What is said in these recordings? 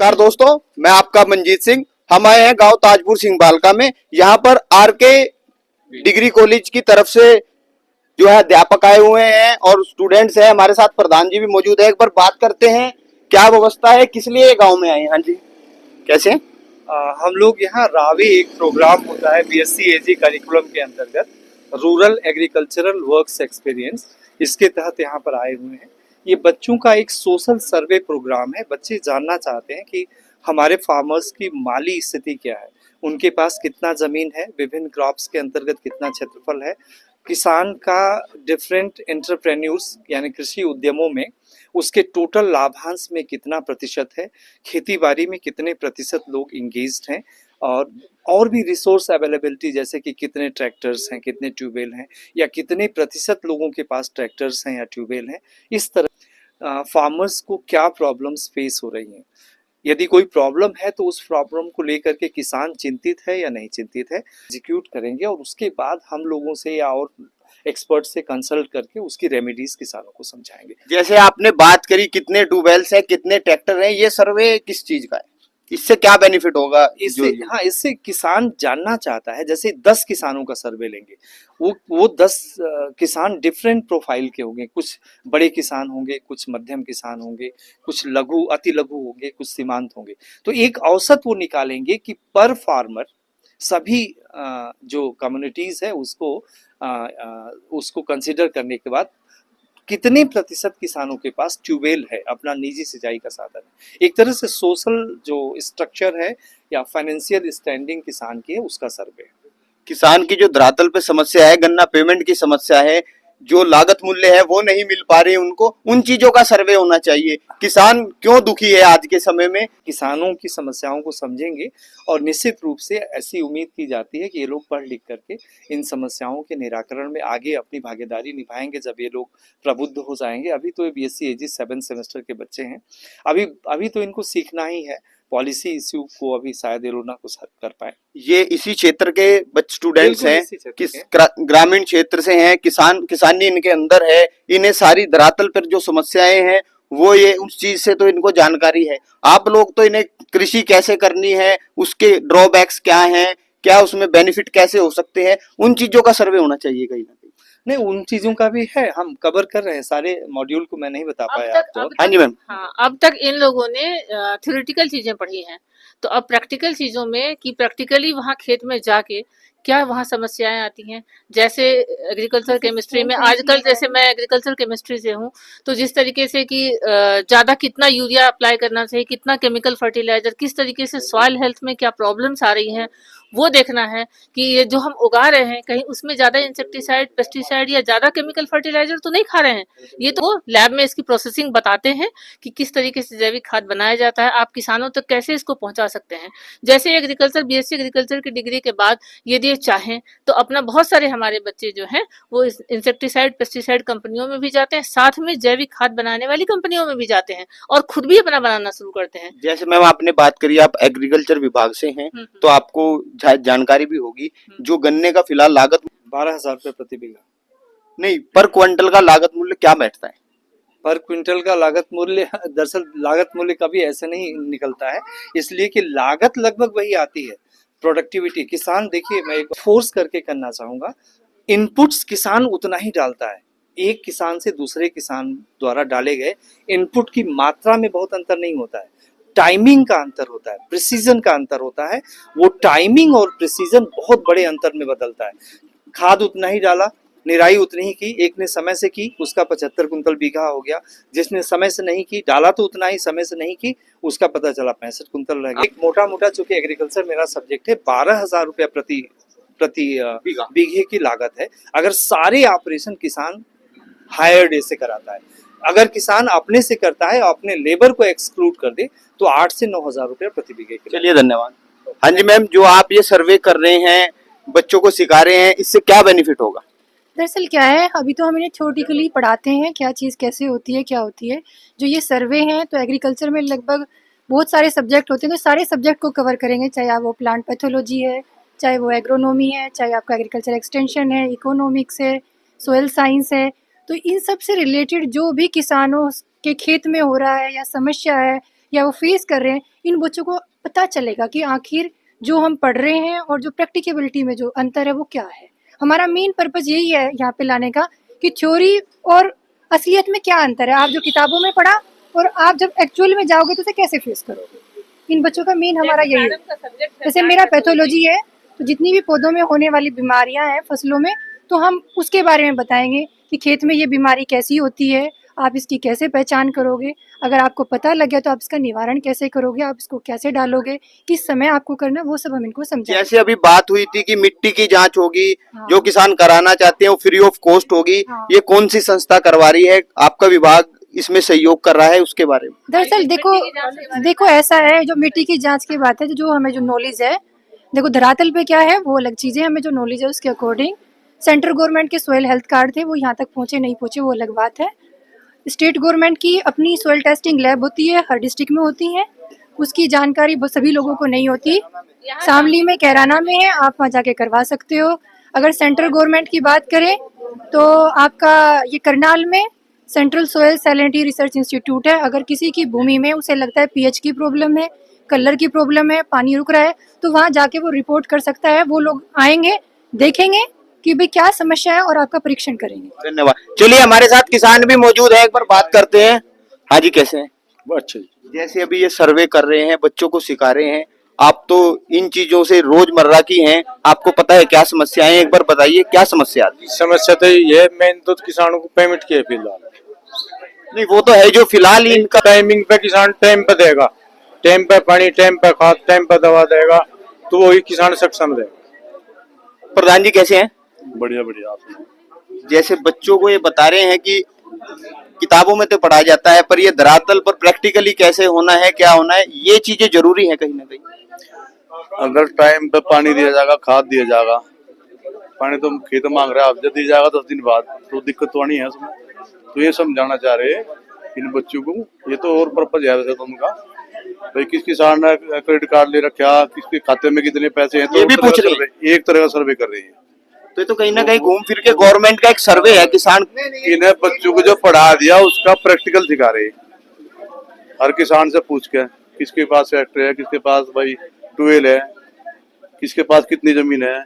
नमस्कार दोस्तों, मैं आपका मंजीत सिंह। हम आए हैं गांव ताजपुर सिंह बालका में। यहाँ पर आरके डिग्री कॉलेज की तरफ से जो है अध्यापक आए हुए हैं और स्टूडेंट्स हैं। हमारे साथ प्रधान जी भी मौजूद है। एक बार बात करते हैं क्या व्यवस्था है, किस लिए गांव में आए हैं। हाँ जी, कैसे? हम लोग यहाँ रावी एक प्रोग्राम होता है बीएससी एजी करिकुलम के अंतर्गत, रूरल एग्रीकल्चरल वर्क्स एक्सपीरियंस, इसके तहत यहाँ पर आए हुए हैं। ये बच्चों का एक सोशल सर्वे प्रोग्राम है। बच्चे जानना चाहते हैं कि हमारे फार्मर्स की माली स्थिति क्या है, उनके पास कितना ज़मीन है, विभिन्न क्रॉप्स के अंतर्गत कितना क्षेत्रफल है, किसान का डिफरेंट एंटरप्रेन्योर्स यानी कृषि उद्यमों में उसके टोटल लाभांश में कितना प्रतिशत है, खेती बाड़ी में कितने प्रतिशत लोग इंगेज्ड हैं, और भी रिसोर्स अवेलेबिलिटी जैसे कि कितने ट्रैक्टर्स हैं, कितने ट्यूबवेल हैं, या कितने प्रतिशत लोगों के पास ट्रैक्टर्स हैं या ट्यूबवेल हैं। इस तरह फार्मर्स को क्या प्रॉब्लम्स फेस हो रही हैं, यदि कोई प्रॉब्लम है तो उस प्रॉब्लम को लेकर के किसान चिंतित है या नहीं चिंतित है, एग्जीक्यूट करेंगे और उसके बाद हम लोगों से या और एक्सपर्ट से कंसल्ट करके उसकी रेमेडीज किसानों को समझाएंगे। जैसे आपने बात करी कितने ट्यूबवेल्स हैं, कितने ट्रैक्टर हैं, ये सर्वे किस चीज का है, इससे क्या बेनिफिट होगा? इससे किसान जानना चाहता है। जैसे 10 किसानों का सर्वे लेंगे, वो 10 किसान डिफरेंट प्रोफाइल के होंगे। कुछ बड़े किसान होंगे, कुछ मध्यम किसान होंगे, कुछ लघु अति लघु होंगे, कुछ सीमांत होंगे। तो एक औसत वो निकालेंगे कि पर फार्मर सभी जो कम्युनिटीज है उसको कंसिडर करने के बाद कितने प्रतिशत किसानों के पास ट्यूबवेल है, अपना निजी सिंचाई का साधन है। एक तरह से सोशल जो स्ट्रक्चर है या फाइनेंशियल स्टैंडिंग किसान की है, उसका सर्वे है। किसान की जो धरातल पे समस्या है, गन्ना पेमेंट की समस्या है, जो लागत मूल्य है वो नहीं मिल पा रही उनको, उन चीजों का सर्वे होना चाहिए। किसान क्यों दुखी है आज के समय में, किसानों की समस्याओं को समझेंगे और निश्चित रूप से ऐसी उम्मीद की जाती है कि ये लोग पढ़ लिख करके इन समस्याओं के निराकरण में आगे अपनी भागीदारी निभाएंगे जब ये लोग प्रबुद्ध हो जाएंगे। अभी तो ये बीएससी एजी 7 सेमेस्टर के बच्चे हैं, अभी तो इनको सीखना ही है। पॉलिसी इश्यू को अभी शायद ये लोग ना कुछ कर पाए। ये इसी क्षेत्र के स्टूडेंट्स हैं, किस ग्रामीण क्षेत्र से हैं, किसानी इनके अंदर है, इन्हें सारी धरातल पर जो समस्याएं हैं वो ये उस चीज से तो इनको जानकारी है। आप लोग तो इन्हें कृषि कैसे करनी है, उसके ड्रॉबैक्स क्या हैं, क्या उसमें बेनिफिट कैसे हो सकते हैं, उन चीजों का सर्वे होना चाहिए कहीं ना कहीं। नहीं, उन चीजों का भी है, हम कवर कर रहे हैं। सारे मॉड्यूल को मैं नहीं बता पाया आपको। हाँ जी मैम। हाँ, अब तक इन लोगों ने थ्योरेटिकल चीजें पढ़ी हैं, तो अब प्रैक्टिकल चीजों में कि प्रैक्टिकली वहाँ खेत में जाके क्या वहाँ समस्याएं आती हैं। जैसे एग्रीकल्चर केमिस्ट्री में आजकल, जैसे मैं एग्रीकल्चर केमिस्ट्री से हूँ, तो जिस तरीके से कि ज्यादा कितना यूरिया अप्लाई करना चाहिए, कितना केमिकल फर्टिलाइजर, किस तरीके से सॉइल हेल्थ में क्या प्रॉब्लम्स आ रही हैं, वो देखना है कि ये जो हम उगा रहे हैं कहीं उसमें ज्यादा इंसेक्टिसाइड, पेस्टिसाइड या ज्यादा केमिकल फर्टिलाइजर तो नहीं खा रहे हैं। ये तो लैब में इसकी प्रोसेसिंग बताते हैं कि किस तरीके से जैविक खाद बनाया जाता है, आप किसानों तक कैसे इसको पहुंचा सकते हैं। जैसे एग्रीकल्चर बीएससी एग्रीकल्चर की डिग्री के बाद यदि ये चाहें तो अपना बहुत सारे हमारे बच्चे जो हैं वो इंसेक्टिसाइड पेस्टिसाइड कंपनियों में भी जाते हैं, साथ में जैविक खाद बनाने वाली कंपनियों में भी जाते हैं और खुद भी अपना बनाना शुरू करते हैं। जैसे मैम आपने बात करी, आप एग्रीकल्चर विभाग से हैं तो आपको जानकारी भी होगी। जो गन्ने का फिलहाल लागत 12,000 रुपये प्रति बीघा, नहीं, पर क्विंटल का लागत मूल्य क्या बैठता है? पर क्विंटल का लागत मूल्य, दरअसल लागत मूल्य कभी ऐसे नहीं निकलता है, इसलिए कि लागत लगभग वही आती है। प्रोडक्टिविटी किसान, देखिए मैं एक फोर्स करके करना चाहूंगा, इनपुट्स किसान उतना ही डालता है। एक किसान से दूसरे किसान द्वारा डाले गए इनपुट की मात्रा में बहुत अंतर नहीं होता है, टाइमिंग का अंतर होता है, प्रिसीजन का अंतर होता है। वो टाइमिंग और प्रिसीजन बहुत बड़े अंतर में बदलता है। खाद उतना ही डाला, निराई उतनी ही की, एक ने समय से की उसका 75 कुंतल बीघा हो गया, जिसने समय से नहीं की, डाला तो उतना ही, समय से नहीं की उसका पता चला 65 कुंतल रह गया। एक मोटा मोटा, चूंकि एग्रीकल्चर मेरा सब्जेक्ट है, 12,000 रुपया प्रति बीघे की लागत है अगर सारे ऑपरेशन किसान हायर्ड से कराता है। अगर किसान अपने से करता है और अपने लेबर को एक्सक्लूड कर दे तो 8 से 9,000 रुपया प्रति बीघे। चलिए, धन्यवाद। हाँ जी मैम, जो आप ये सर्वे कर रहे हैं, बच्चों को सिखा रहे हैं, इससे क्या बेनिफिट होगा? दरअसल क्या है, अभी तो हम इन्हें थ्योरेटिकली पढ़ाते हैं क्या चीज़ कैसे होती है, क्या होती है। जो ये सर्वे हैं तो एग्रीकल्चर में लगभग बहुत सारे सब्जेक्ट होते हैं, तो सारे सब्जेक्ट को कवर करेंगे, चाहे वो प्लांट पैथोलॉजी है, चाहे वो एग्रोनॉमी है, चाहे आपका एग्रीकल्चर एक्सटेंशन है, इकोनॉमिक्स है, सोयल साइंस है। तो इन सब से रिलेटेड जो भी किसानों के खेत में हो रहा है या समस्या है या वो फेस कर रहे हैं, इन बच्चों को पता चलेगा कि आखिर जो हम पढ़ रहे हैं और जो प्रैक्टिकेबिलिटी में जो अंतर है वो क्या है। हमारा मेन पर्पस यही है यहाँ पे लाने का कि थ्योरी और असलियत में क्या अंतर है, आप जो किताबों में पढ़ा और आप जब एक्चुअल में जाओगे तो उसे कैसे फेस करोगे। इन बच्चों का मेन हमारा यही है। जैसे मेरा पैथोलॉजी है, तो जितनी भी पौधों में होने वाली बीमारियां हैं फसलों में, तो हम उसके बारे में बताएंगे कि खेत में ये बीमारी कैसी होती है, आप इसकी कैसे पहचान करोगे, अगर आपको पता लग गया तो आप इसका निवारण कैसे करोगे, आप इसको कैसे डालोगे, किस समय आपको करना, वो सब हम इनको समझाएंगे। जैसे अभी बात हुई थी कि मिट्टी की जांच होगी, हाँ। जो किसान कराना चाहते हैं वो फ्री ऑफ कॉस्ट होगी, हाँ। ये कौन सी संस्था करवा रही है, आपका विभाग इसमें सहयोग कर रहा है, उसके बारे में? दरअसल देखो ऐसा है, जो मिट्टी की जांच की बात है, जो हमें जो नॉलेज है, देखो धरातल पे क्या है वो अलग चीज़ है, हमें जो नॉलेज है उसके अकॉर्डिंग सेंट्रल गवर्नमेंट के सॉइल हेल्थ कार्ड थे, वो यहाँ तक पहुँचे नहीं पहुँचे वो अलग बात है। स्टेट गवर्नमेंट की अपनी सॉइल टेस्टिंग लैब होती है, हर डिस्ट्रिक्ट में होती है, उसकी जानकारी सभी लोगों को नहीं होती। शामली में, कैराना में है, आप वहाँ जाके करवा सकते हो। अगर सेंट्रल गवर्नमेंट की बात करें तो आपका ये करनाल में central soil salinity research institute है। अगर किसी की भूमि में उसे लगता है पीएच की प्रॉब्लम है, कलर की प्रॉब्लम है, पानी रुक रहा है, तो वहाँ जाके वो रिपोर्ट कर सकता है। वो लोग आएंगे, देखेंगे कि भाई क्या समस्या है और आपका परीक्षण करेंगे। धन्यवाद। चलिए हमारे साथ किसान भी मौजूद है, एक बार बात करते हैं। हाँ जी, कैसे हैं? अच्छा, जैसे अभी ये सर्वे कर रहे हैं, बच्चों को सिखा रहे हैं, आप तो इन चीजों से रोजमर्रा की हैं, आपको पता है क्या समस्याएं, एक बार बताइए क्या समस्या आती समस्या तो ये मेन तो किसानों को पेमेंट की है फिलहाल। है? नहीं वो तो है, जो फिलहाल ही इनका टाइमिंग पे किसान टाइम पे देगा, टाइम पे पानी, टाइम पे खाद, टाइम पे दवा देगा, तो वही किसान सक्षम रहेगा। प्रधान जी कैसे हैं? बढ़िया बढ़िया। आप जैसे बच्चों को ये बता रहे हैं कि किताबों में तो पढ़ाया जाता है, पर ये धरातल पर प्रैक्टिकली कैसे होना है, क्या होना है, ये चीजें जरूरी है कहीं ना कहीं। अगर टाइम पे पानी दिया जाएगा, खाद दिया जाएगा, पानी तो खेत मांग रहा है, अब जब दिया जाएगा 10 दिन बाद, तो दिक्कत तो नहीं है उसमें। तो ये समझाना चाह रहे हैं इन बच्चों को। ये तो और पर्पज है वैसे तो उनका, भाई किस किसान ने क्रेडिट कार्ड ले रखा, किसके खाते में कितने पैसे हैं, तो ये भी पूछ रहे हैं। एक तरह का सर्वे कर रही है। तो ये तो कहीं ना कहीं घूम फिर के गवर्नमेंट का एक सर्वे है किसान। इन्हें बच्चों को जो पढ़ा दिया उसका प्रैक्टिकल सिखा रहे हैं। हर किसान से पूछ के किसके पास ट्रैक्टर है, किसके पास भाई ट्यूबवेल है, किसके पास कितनी जमीन है,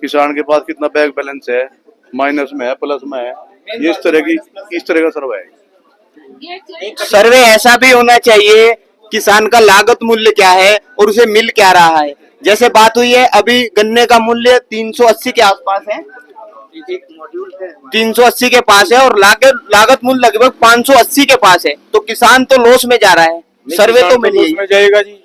किसान के पास कितना बैंक बैलेंस है, माइनस में है, प्लस में है, ये इस तरह का सर्वे है। सर्वे ऐसा भी होना चाहिए किसान का लागत मूल्य क्या है और उसे मिल क्या रहा है। जैसे बात हुई है, अभी गन्ने का मूल्य 380 के आसपास है, 380 के पास है, और लागत मूल्य लगभग 580 के पास है, तो किसान तो लॉस में जा रहा है। सर्वे तो मिल में जाएगा जी।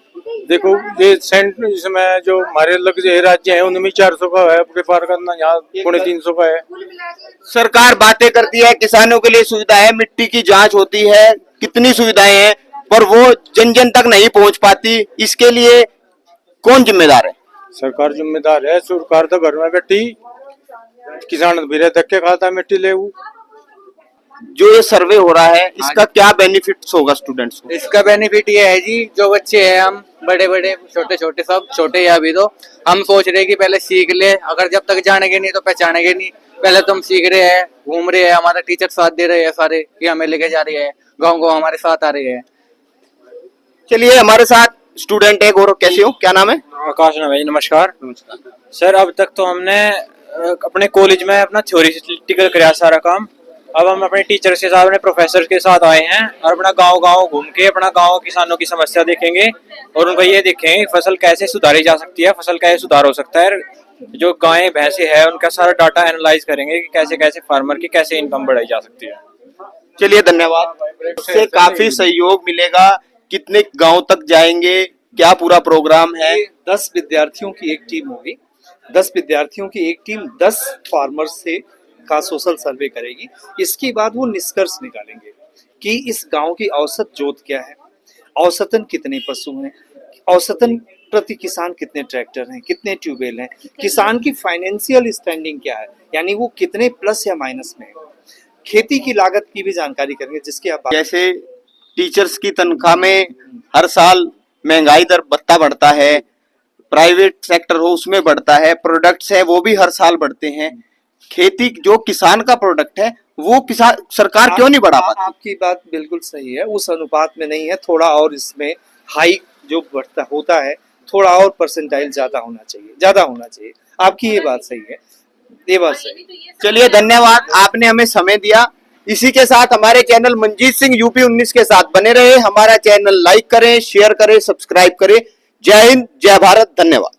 देखो ये सेंट इसमें जो हमारे लग राज्य है उनमें 400 का है, आपके पार करना यहाँ 350 का है। सरकार बातें करती है, किसानों के लिए सुविधा है, मिट्टी की जांच होती है, कितनी सुविधाएं हैं, पर वो जन जन तक नहीं पहुंच पाती। इसके लिए कौन जिम्मेदार है? सरकार जिम्मेदार है। सरकार तो घर में बैठी, किसान भी धक्के खाता है मिट्टी ले। जो ये सर्वे हो रहा है इसका क्या बेनिफिट्स होगा स्टूडेंट्स को? इसका बेनिफिट ये है जी, जो बच्चे हैं, हम बड़े बड़े छोटे छोटे सब छोटे हैं अभी, तो हम सोच रहे हैं कि पहले सीख ले, अगर जब तक जानेंगे नहीं तो पहचानेंगे नहीं। पहले तो हम सीख रहे हैं, घूम रहे हैं, हमारा टीचर साथ दे रहे हैं सारे कि हमें लेके जा रहे हैं, गाँव गाँव हमारे साथ आ रहे हैं। चलिए हमारे साथ स्टूडेंट है। गौरव कैसे हो, क्या नाम है? आकाश नाम है। नमस्कार सर। अब तक तो हमने अपने कॉलेज में अपना थ्योरेटिकल कराया सारा काम। अब हम अपने टीचर के साथ, अपने प्रोफेसर के साथ आए हैं और अपना गांव गांव घूम के अपना गांव किसानों की समस्या देखेंगे और उनको ये देखेंगे फसल कैसे सुधारी जा सकती है, फसल कैसे सुधार हो सकता है। जो गायें भैंसे है उनका सारा डाटा एनालाइज करेंगे कि कैसे कैसे फार्मर की कैसे इनकम बढ़ाई जा सकती है। चलिए धन्यवाद। इससे काफी सहयोग मिलेगा। कितने गांव तक जाएंगे, क्या पूरा प्रोग्राम है? 10 विद्यार्थियों की एक टीम होगी। 10 विद्यार्थियों की एक टीम 10 फार्मर्स से का सोशल सर्वे करेगी। इसके बाद वो निष्कर्ष निकालेंगे कि इस गांव की औसत जोत क्या है, औसतन कितने पशु हैं, औसतन प्रति किसान कितने ट्रैक्टर हैं, कितने ट्यूबवेल हैं, किसान की फाइनेंशियल स्टैंडिंग क्या है, यानी वो कितने प्लस या माइनस में है। खेती की लागत की भी जानकारी करेंगे, जिसकी आप जैसे टीचर्स की तनख्वाह में हर साल महंगाई दर भत्ता बढ़ता है, प्राइवेट सेक्टर हो उसमें बढ़ता है, प्रोडक्ट्स है वो भी हर साल बढ़ते हैं। खेती जो किसान का प्रोडक्ट है वो किसान सरकार क्यों नहीं बढ़ा पाती? आपकी बात बिल्कुल सही है, उस अनुपात में नहीं है, थोड़ा और इसमें हाइक जो बढ़ता होता है थोड़ा और परसेंटाइल ज्यादा होना चाहिए, आपकी ये बात सही है, ये बात सही है। चलिए धन्यवाद, आपने हमें समय दिया। इसी के साथ हमारे चैनल मंजीत सिंह यूपी 19 के साथ बने रहे। हमारा चैनल लाइक करें, शेयर करें, सब्सक्राइब करें। जय हिंद, जय भारत, धन्यवाद।